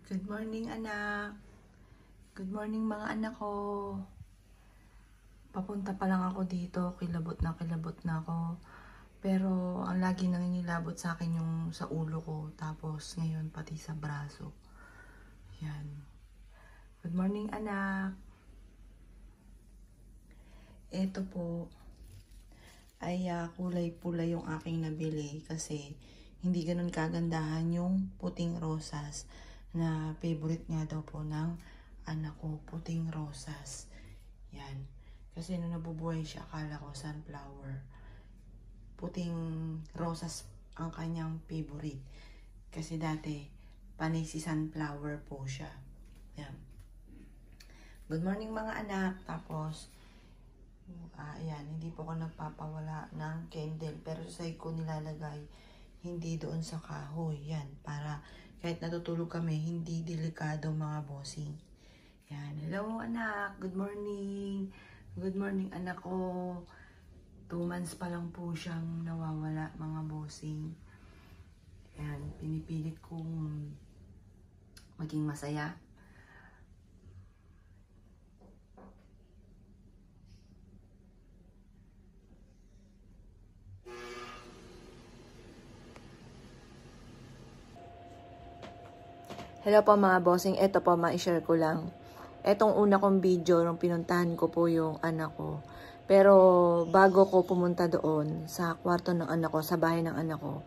Good morning, anak. Good morning, mga anak ko. Papunta pa lang ako dito. Kilabot na ako. Pero ang lagi nangingilabot sa akin yung sa ulo ko. Tapos ngayon pati sa braso. Yan. Good morning, anak. Ito po ay kulay pula yung aking nabili kasi hindi ganun kagandahan yung puting rosas na favorite nga daw po ng anak ko, puting rosas. Yan. Kasi nung nabubuhay siya, akala ko sunflower. Puting rosas ang kanyang favorite. Kasi dati, panay si sunflower po siya. Yan. Good morning, mga anak. Tapos, ayan, hindi po ako nagpapawala ng candle. Pero sa side ko nilalagay, hindi doon sa kahoy. Yan, para kahit natutulog kami, hindi delikado mga bossing. Yan, hello anak, good morning. Good morning anak ko. 2 months pa lang po siyang nawawala mga bossing. Yan, pinipilit kong maging masaya. Hello po mga bossing, ito po ma-share ko lang. Etong una kong video, nung pinuntahan ko po yung anak ko. Pero bago ko pumunta doon sa kwarto ng anak ko, sa bahay ng anak ko,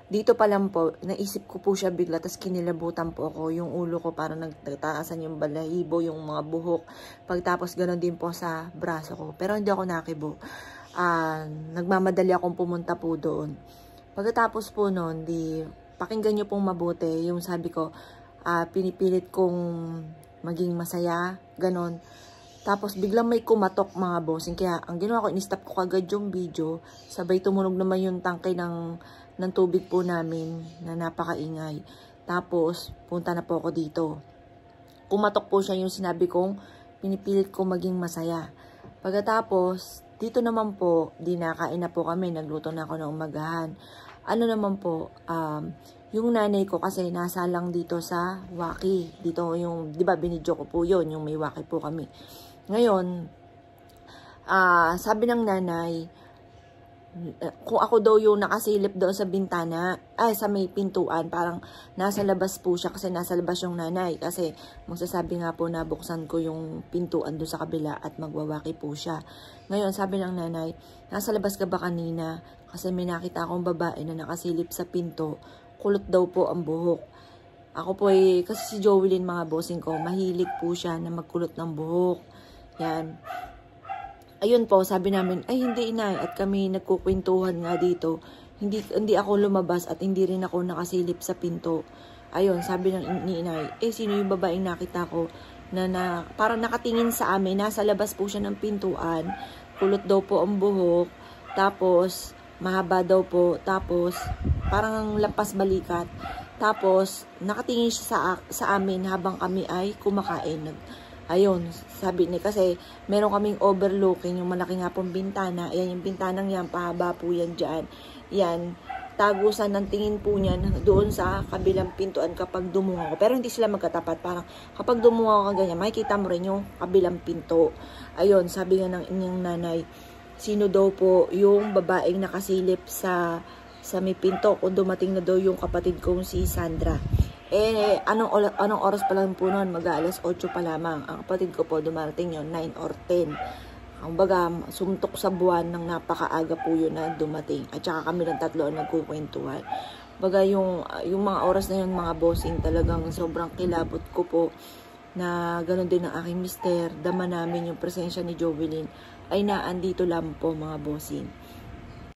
dito pa lang po, naisip ko po siya bigla, tas kinilabutan po ako, yung ulo ko parang nagtataasan yung balahibo, yung mga buhok. Pagtapos ganoon din po sa braso ko. Pero hindi ako nakibo. Nagmamadali akong pumunta po doon. Pagkatapos po noon, pakinggan nyo pong mabuti yung sabi ko, pinipilit kong maging masaya, ganon. Tapos biglang may kumatok mga bossing. Kaya ang ginawa ko, in-stop ko kagad yung video. Sabay tumunog naman yung tangkay ng tubig po namin na napakaingay. Tapos punta na po ako dito. Kumatok po siya yung sinabi kong pinipilit kong maging masaya. Pagkatapos, dito naman po, dinakain na po kami. Nagluto na ako ng umagahan. Ano naman po, yung nanay ko kasi nasa lang dito sa Waki. Dito yung, di ba binidyo ko po yun, yung may Waki po kami. Ngayon, sabi ng nanay, kung ako daw yung nakasilip doon sa bintana, sa may pintuan, parang nasa labas po siya kasi nasa labas yung nanay. Kasi magsasabi nga po na buksan ko yung pintuan doon sa kabila at magwawaki po siya. Ngayon, sabi ng nanay, nasa labas ka ba kanina? Kasi may nakita akong babae na nakasilip sa pinto. Kulot daw po ang buhok. Ako po kasi si Jovelyn mga bossing ko, mahilig po siya na magkulot ng buhok. Yan. Ayun po, sabi namin, ay hindi inay, at kami nagkukwentuhan nga dito. Hindi ako lumabas at hindi rin ako nakasilip sa pinto. Ayun, sabi ni inay, sino yung babaeng nakita ko na parang nakatingin sa amin, nasa labas po siya ng pintuan. Kulot daw po ang buhok. Tapos, mahaba daw po. Tapos, parang lampas balikat. Tapos, nakatingin siya sa amin habang kami ay kumakain. Ayun, sabi niya kasi meron kaming overlooking, yung malaki nga pong bintana. Ayan, yung bintanang yan, pahaba po yan dyan. Yan, tagusan ng tingin po niyan doon sa kabilang pintuan kapag dumungaw ko. Pero hindi sila magkatapat. Parang kapag dumungaw ka ganyan, makikita mo rin yung kabilang pinto. Ayun, sabi nga ng inyong nanay, sino daw po yung babaeng nakasilip sa may pinto kung dumating na daw yung kapatid kong si Sandra. Anong oras pa lang po noon? Mag-aalas 8 pa lamang. Ang kapatid ko po dumarating yun, 9 or 10. Ang baga, sumtok sa buwan ng napakaaga po yun na dumating. At saka kami ng tatlo ang nagkukwentuhan. Baga, yung mga oras na yun, mga bossing, talagang sobrang kilabot ko po na ganoon din ang aking mister. Dama namin yung presensya ni Jovelyn ay naandito lang po mga bossing.